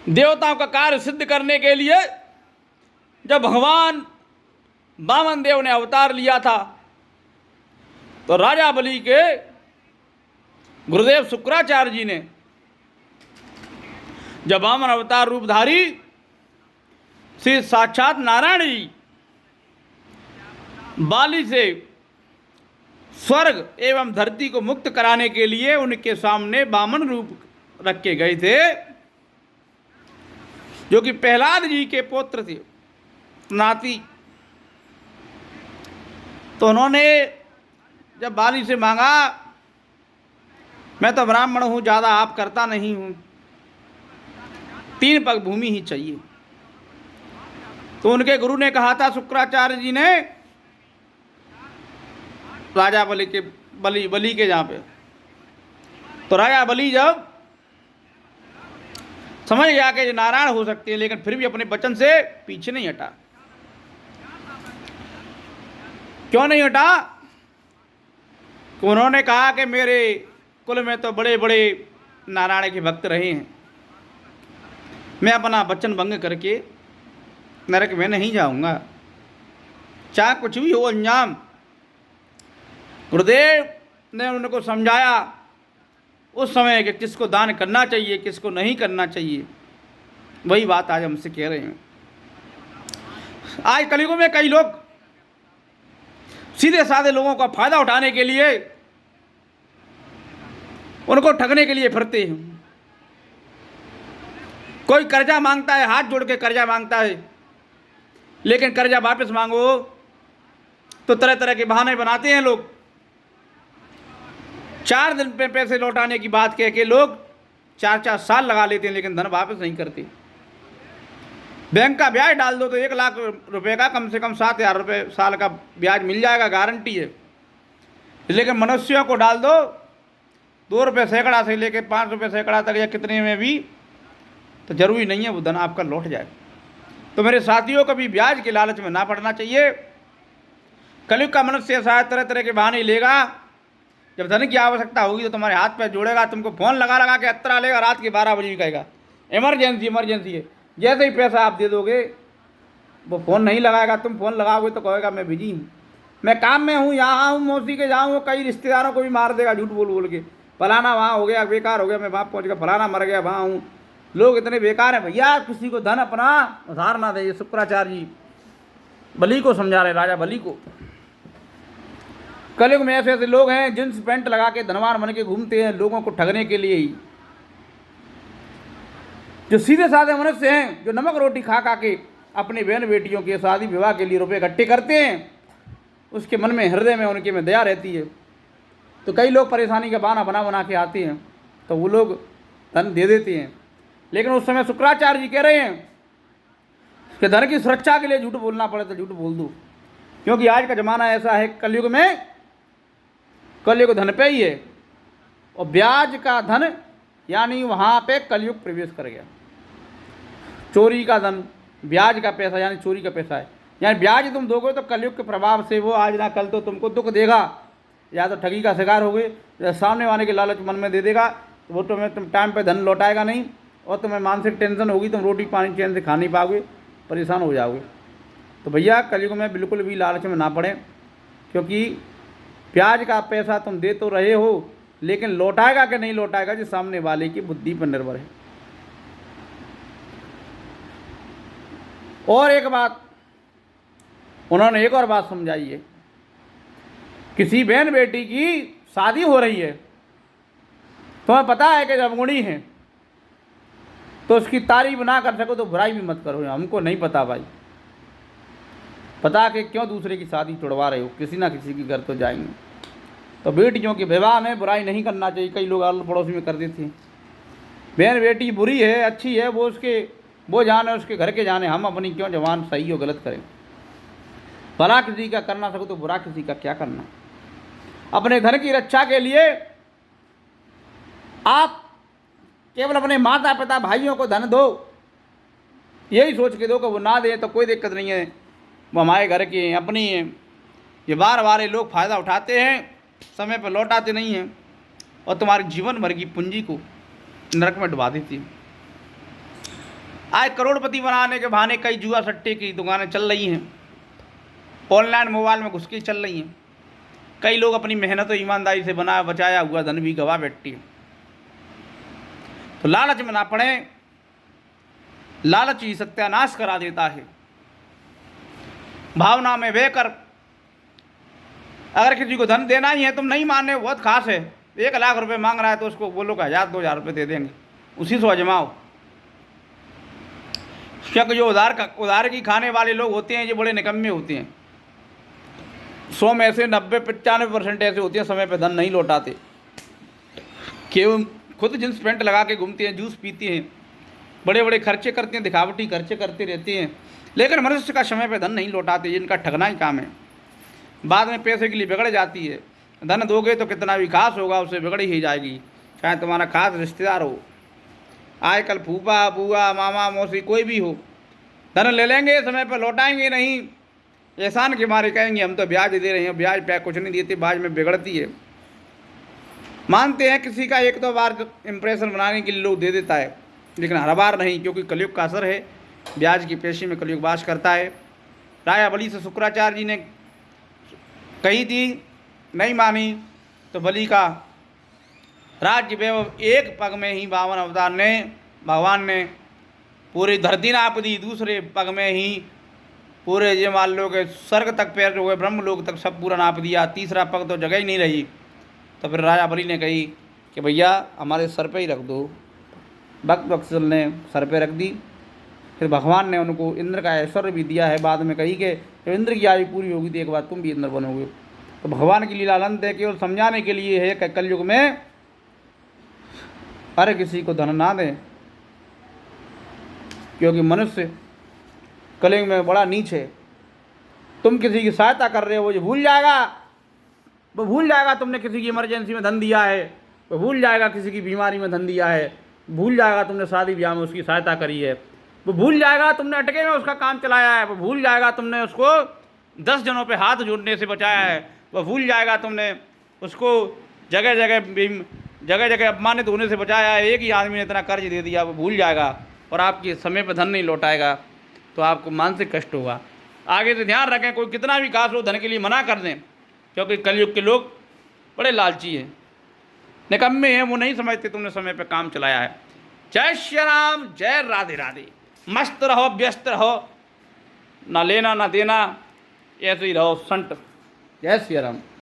देवताओं का कार्य सिद्ध करने के लिए जब भगवान वामन देव ने अवतार लिया था तो राजा बलि के गुरुदेव शुक्राचार्य जी ने जब वामन अवतार रूपधारी श्री साक्षात नारायण जी बाली से स्वर्ग एवं धरती को मुक्त कराने के लिए उनके सामने वामन रूप रखे गए थे, जो कि प्रहलाद जी के पुत्र थे नाती। तो उन्होंने जब बाली से मांगा, मैं तो ब्राह्मण हूँ, ज़्यादा आप करता नहीं हूँ, 3 पग भूमि ही चाहिए। तो उनके गुरु ने कहा था, शुक्राचार्य जी ने, राजा बलि के जहाँ पे, तो राजा बलि जब समझ गया कि नारायण हो सकते हैं, लेकिन फिर भी अपने वचन से पीछे नहीं हटा। क्यों नहीं हटा? कि उन्होंने कहा कि मेरे कुल में तो बड़े बड़े नारायण के भक्त रहे हैं, मैं अपना वचन भंग करके नरक में नहीं जाऊंगा, चाहे कुछ भी हो अंजाम। गुरुदेव ने उनको समझाया उस समय कि किसको दान करना चाहिए, किसको नहीं करना चाहिए। वही बात आज हमसे कह रहे हैं। आज कलयुग में कई लोग सीधे साधे लोगों का फायदा उठाने के लिए, उनको ठगने के लिए फिरते हैं। कोई कर्जा मांगता है, हाथ जोड़ के कर्जा मांगता है, लेकिन कर्जा वापस मांगो तो तरह तरह के बहाने बनाते हैं लोग। 4 दिन पे पैसे लौटाने की बात कह के लोग 4-4 साल लगा लेते हैं, लेकिन धन वापस नहीं करते। बैंक का ब्याज डाल दो तो 1 लाख रुपए का कम से कम 7,000 रुपये साल का ब्याज मिल जाएगा, गारंटी है। लेकिन मनुष्यों को डाल दो 2 रुपये सैकड़ा से लेकर 5 रुपये सैकड़ा तक या कितने में भी, तो जरूरी नहीं है वो धन आपका लौट जाए। तो मेरे साथियों, कभी ब्याज के लालच में ना पड़ना चाहिए। कलयुग का मनुष्य शायद तरह तरह के बहाने लेगा, जब धन की आवश्यकता होगी तो तुम्हारे हाथ पैर जोड़ेगा, तुमको फोन लगा लगा के अत्तरा लेगा, रात के 12 बजे भी कहेगा इमरजेंसी इमरजेंसी है। जैसे ही पैसा आप दे दोगे वो फ़ोन नहीं लगाएगा, तुम फ़ोन लगाओगे तो कहेगा मैं बिजी हूँ, मैं काम में हूँ, यहाँ हूँ, मौसी के जाऊँ। कई रिश्तेदारों को भी मार देगा झूठ बोल बोल के, फलाना वहाँ हो गया, बेकार हो गया, मैं वहाँ पहुँच गया, फलाना मर गया, वहाँ हूँ। लोग इतने बेकार हैं भैया, किसी को धन अपना उधार ना दे। शुक्राचार्य जी बलि को समझा रहे, राजा बलि को। कलयुग में ऐसे ऐसे लोग हैं जींस पैंट लगा के धनवान बन के घूमते हैं लोगों को ठगने के लिए ही। जो सीधे साधे मनुष्य हैं, जो नमक रोटी खा खा के अपनी बहन बेटियों के शादी विवाह के लिए रुपए इकट्ठे करते हैं, उसके मन में, हृदय में, उनके में दया रहती है। तो कई लोग परेशानी का बहाना बना बना के आते हैं तो वो लोग धन दे देते हैं। लेकिन उस समय शुक्राचार्य जी कह रहे हैं कि धन की सुरक्षा के लिए झूठ बोलना पड़े तो झूठ बोल दो, क्योंकि आज का ज़माना ऐसा है, कलयुग में कलयुग धन पे ही है। और ब्याज का धन, यानी वहाँ पे कलयुग प्रवेश कर गया। चोरी का धन, ब्याज का पैसा यानी चोरी का पैसा है, यानी ब्याज तुम दोगे तो कलयुग के प्रभाव से वो आज ना कल तो तुमको दुख देगा, या तो ठगी का शिकार होगे, या सामने वाले के लालच मन में दे देगा, तो वो तुम्हें तुम टाइम पे धन लौटाएगा नहीं, और तुम्हें मानसिक टेंशन होगी, तुम रोटी पानी चैन से खा नहीं पाओगे, परेशान हो जाओगे। तो भैया कलयुग में बिल्कुल भी लालच में ना पड़े, क्योंकि ब्याज का पैसा तुम दे तो रहे हो, लेकिन लौटाएगा कि नहीं लौटाएगा जी सामने वाले की बुद्धि पर निर्भर है। और एक बात उन्होंने एक और बात समझाई है, किसी बहन बेटी की शादी हो रही है, तुम्हें पता है कि जब गुणी है तो उसकी तारीफ ना कर सको तो बुराई भी मत करो। हमको नहीं पता भाई, पता कि क्यों दूसरे की शादी तोड़वा रहे हो, किसी ना किसी के घर तो जाएंगे। तो बेटियों के विवाह में बुराई नहीं करना चाहिए। कई लोग आल पड़ोस में कर देते हैं, बहन बेटी बुरी है अच्छी है वो जाने, उसके घर के जाने, हम अपनी क्यों जवान सही हो गलत करें। भला किसी का करना सको तो बुरा किसी का क्या करना। अपने धन की रक्षा के लिए आप केवल अपने माता पिता भाइयों को धन दो, यही सोच के दो कि वो ना दें तो कोई दिक्कत नहीं है, वो हमारे घर के हैं, अपनी हैं। ये बार बार लोग फ़ायदा उठाते हैं, समय पर लौटाते नहीं हैं, और तुम्हारे जीवन भर की पूंजी को नरक में डुबा देती है। आज करोड़पति बनाने के बहाने कई जुआ सट्टे की दुकानें चल रही हैं, ऑनलाइन मोबाइल में घुस के चल रही हैं। कई लोग अपनी मेहनत और ईमानदारी से बना बचाया हुआ धन भी गवा बैठती है। तो लालच में ना पड़े, लालच ही सत्यानाश करा देता है। भावना में बहकर अगर किसी को धन देना ही है, तुम नहीं माने, बहुत खास है, 1 लाख रुपए मांग रहा है तो उसको बोलो कि 1000-2000 रुपये दे देंगे, उसी से आजमाओ। क्योंकि जो उधार की खाने वाले लोग होते हैं, ये बड़े निकम्मे होते हैं। 100 में से 90-95% ऐसे होते हैं समय पे धन नहीं लौटाते। केवल खुद जींस पैंट लगा के घूमते हैं, जूस पीते हैं, बड़े बड़े खर्चे करते हैं, दिखावटी खर्चे करते रहते हैं, लेकिन मनुष्य का समय पे धन नहीं लौटाते। जिनका ठगना ही काम है, बाद में पैसे के लिए बिगड़ जाती है। धन दोगे तो कितना भी खास होगा, उससे बिगड़ी ही जाएगी, चाहे तुम्हारा खास रिश्तेदार हो। आजकल फूफा बुआ मामा मौसी कोई भी हो, धन ले लेंगे, समय पर लौटाएंगे नहीं, एहसान के मारे कहेंगे हम तो ब्याज दे रहे हैं, ब्याज पे कुछ नहीं देते, ब्याज में बिगड़ती है। मानते हैं किसी का 1-2 बार इम्प्रेशन बनाने के लिए लोग दे देता है, लेकिन हर बार नहीं, क्योंकि कलयुग का असर है, ब्याज की पेशी में कलयुग वास करता है। राजा बलि से शुक्राचार्य जी ने कही थी, नहीं मानी, तो बलि का राज्य वैभव एक पग में ही 52 अवतार ने भगवान ने पूरी धरती नाप दी, दूसरे पग में ही पूरे ये मान लो कि स्वर्ग तक पैर हो गए, ब्रह्मलोक तक सब पूरा नाप दिया, तीसरा पग तो जगह ही नहीं रही। तो फिर राजा बलि ने कही कि भैया हमारे सर पे ही रख दो। भक्त वत्सल ने सर पे रख दी। फिर भगवान ने उनको इंद्र का ऐश्वर्य भी दिया है। बाद में कही कि जब इंद्र की आयु पूरी होगी तो एक बार तुम भी इंद्र बनोगे। तो भगवान की लीला अनंत है, केवल समझाने के लिए है कि कलयुग में हर किसी को धन ना दें, क्योंकि मनुष्य कलयुग में बड़ा नीच है। तुम किसी की सहायता कर रहे हो, वो जो भूल जाएगा, वो भूल जाएगा तुमने किसी की इमरजेंसी में धन दिया है, वो भूल जाएगा किसी की बीमारी में धन दिया है, भूल जाएगा तुमने शादी ब्याह में उसकी सहायता करी है, वो भूल जाएगा तुमने अटके में उसका काम चलाया है, वो भूल जाएगा तुमने उसको 10 जनों पे हाथ जोड़ने से बचाया है, वो भूल जाएगा तुमने उसको जगह जगह अपमानित होने से बचाया है। एक ही आदमी ने इतना कर्ज दे दिया, वो भूल जाएगा और आपके समय पर धन नहीं लौटाएगा तो आपको मानसिक कष्ट होगा। आगे से ध्यान रखें, कोई कितना भी खास हो धन के लिए मना कर दें, क्योंकि कलयुग के लोग बड़े लालची हैं, निकम्मे हैं, वो नहीं समझते तुमने समय पे काम चलाया है। जय श्री राम, जय राधे राधे। मस्त रहो, व्यस्त रहो, ना लेना ना देना, ऐसे ही रहो संत। जय श्री राम।